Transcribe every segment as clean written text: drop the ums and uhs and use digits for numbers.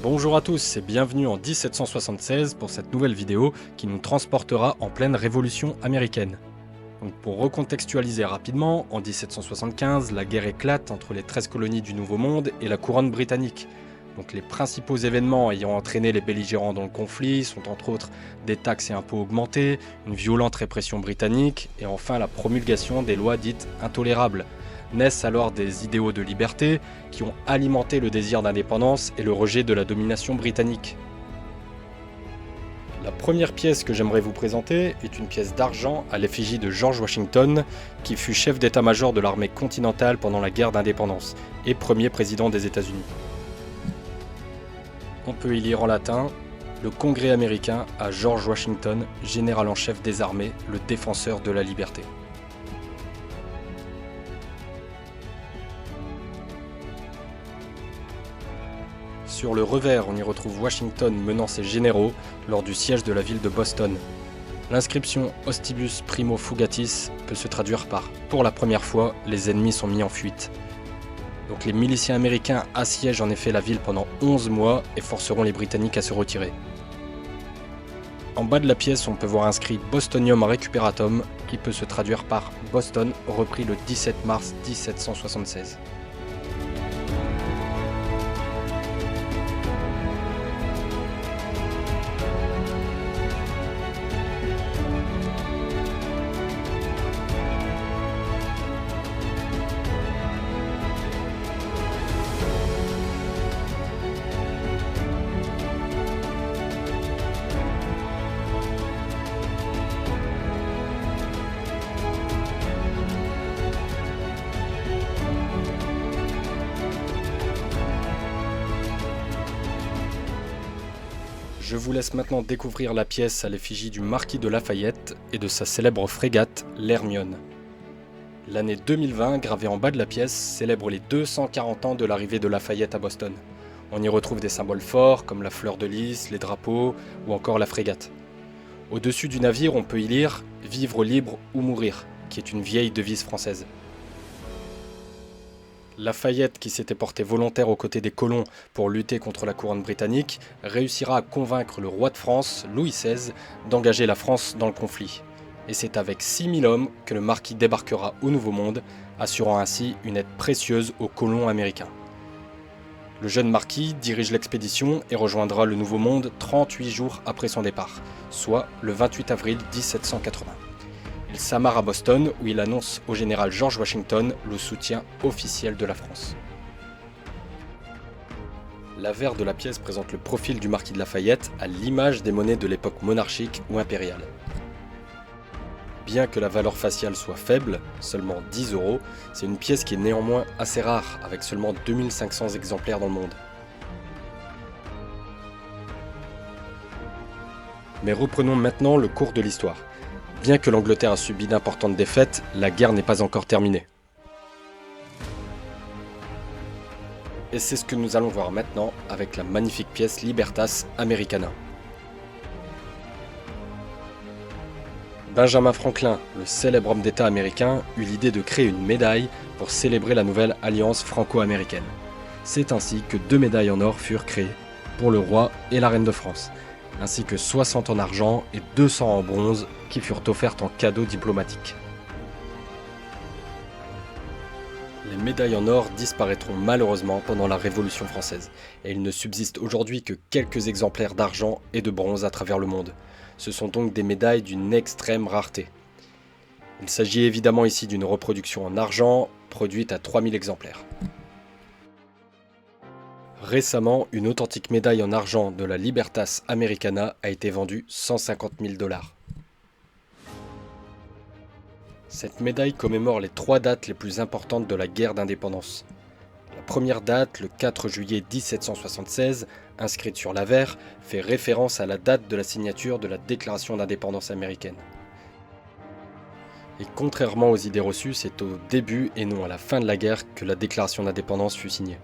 Bonjour à tous et bienvenue en 1776 pour cette nouvelle vidéo qui nous transportera en pleine révolution américaine. Donc pour recontextualiser rapidement, en 1775, la guerre éclate entre les 13 colonies du Nouveau Monde et la couronne britannique. Donc les principaux événements ayant entraîné les belligérants dans le conflit sont entre autres des taxes et impôts augmentés, une violente répression britannique et enfin la promulgation des lois dites intolérables. Naissent alors des idéaux de liberté qui ont alimenté le désir d'indépendance et le rejet de la domination britannique. La première pièce que j'aimerais vous présenter est une pièce d'argent à l'effigie de George Washington, qui fut chef d'état-major de l'armée continentale pendant la guerre d'indépendance et premier président des États-Unis. On peut y lire en latin « Le Congrès américain à George Washington, général en chef des armées, le défenseur de la liberté ». Sur le revers, on y retrouve Washington menant ses généraux lors du siège de la ville de Boston. L'inscription Ostibus Primo Fugatis peut se traduire par « Pour la première fois, les ennemis sont mis en fuite ». Donc les miliciens américains assiègent en effet la ville pendant 11 mois et forceront les Britanniques à se retirer. En bas de la pièce, on peut voir inscrit Bostonium Recuperatum, qui peut se traduire par Boston repris le 17 mars 1776. Je vous laisse maintenant découvrir la pièce à l'effigie du marquis de Lafayette et de sa célèbre frégate, l'Hermione. L'année 2020, gravée en bas de la pièce, célèbre les 240 ans de l'arrivée de Lafayette à Boston. On y retrouve des symboles forts comme la fleur de lys, les drapeaux ou encore la frégate. Au-dessus du navire, on peut y lire « Vivre libre ou mourir », qui est une vieille devise française. Lafayette, qui s'était porté volontaire aux côtés des colons pour lutter contre la couronne britannique, réussira à convaincre le roi de France, Louis XVI, d'engager la France dans le conflit. Et c'est avec 6000 hommes que le marquis débarquera au Nouveau Monde, assurant ainsi une aide précieuse aux colons américains. Le jeune marquis dirige l'expédition et rejoindra le Nouveau Monde 38 jours après son départ, soit le 28 avril 1780. Il s'amarre à Boston où il annonce au général George Washington le soutien officiel de la France. L'avers de la pièce présente le profil du marquis de Lafayette à l'image des monnaies de l'époque monarchique ou impériale. Bien que la valeur faciale soit faible, seulement 10 €, c'est une pièce qui est néanmoins assez rare, avec seulement 2500 exemplaires dans le monde. Mais reprenons maintenant le cours de l'histoire. Bien que l'Angleterre a subi d'importantes défaites, la guerre n'est pas encore terminée. Et c'est ce que nous allons voir maintenant avec la magnifique pièce Libertas Americana. Benjamin Franklin, le célèbre homme d'État américain, eut l'idée de créer une médaille pour célébrer la nouvelle alliance franco-américaine. C'est ainsi que 2 médailles en or furent créées, pour le roi et la reine de France, ainsi que 60 en argent et 200 en bronze qui furent offertes en cadeau diplomatique. Les médailles en or disparaîtront malheureusement pendant la Révolution française, et il ne subsiste aujourd'hui que quelques exemplaires d'argent et de bronze à travers le monde. Ce sont donc des médailles d'une extrême rareté. Il s'agit évidemment ici d'une reproduction en argent, produite à 3000 exemplaires. Récemment, une authentique médaille en argent de la Libertas Americana a été vendue 150 000 $. Cette médaille commémore les 3 dates les plus importantes de la guerre d'indépendance. La première date, le 4 juillet 1776, inscrite sur l'avers, fait référence à la date de la signature de la Déclaration d'indépendance américaine. Et contrairement aux idées reçues, c'est au début et non à la fin de la guerre que la Déclaration d'indépendance fut signée.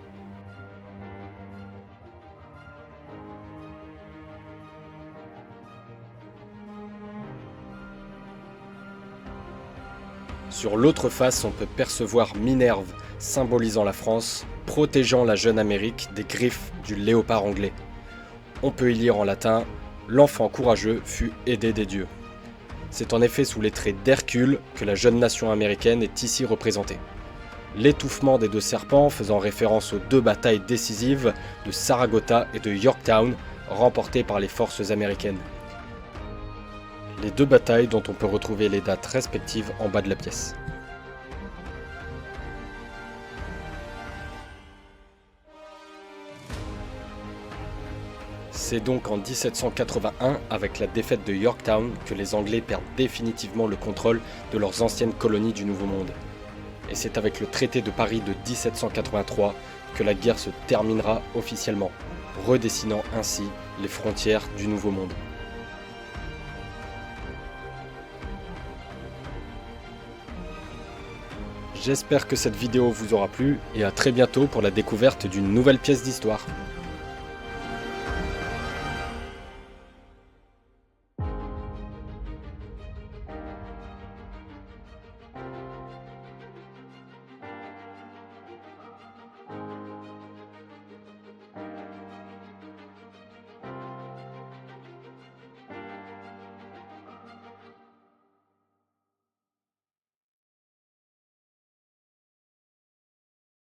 Sur l'autre face, on peut percevoir Minerve, symbolisant la France, protégeant la jeune Amérique des griffes du léopard anglais. On peut y lire en latin « L'enfant courageux fut aidé des dieux ». C'est en effet sous les traits d'Hercule que la jeune nation américaine est ici représentée. L'étouffement des deux serpents faisant référence aux deux batailles décisives de Saratoga et de Yorktown remportées par les forces américaines. Les deux batailles dont on peut retrouver les dates respectives en bas de la pièce. C'est donc en 1781, avec la défaite de Yorktown, que les Anglais perdent définitivement le contrôle de leurs anciennes colonies du Nouveau Monde. Et c'est avec le traité de Paris de 1783 que la guerre se terminera officiellement, redessinant ainsi les frontières du Nouveau Monde. J'espère que cette vidéo vous aura plu et à très bientôt pour la découverte d'une nouvelle pièce d'histoire.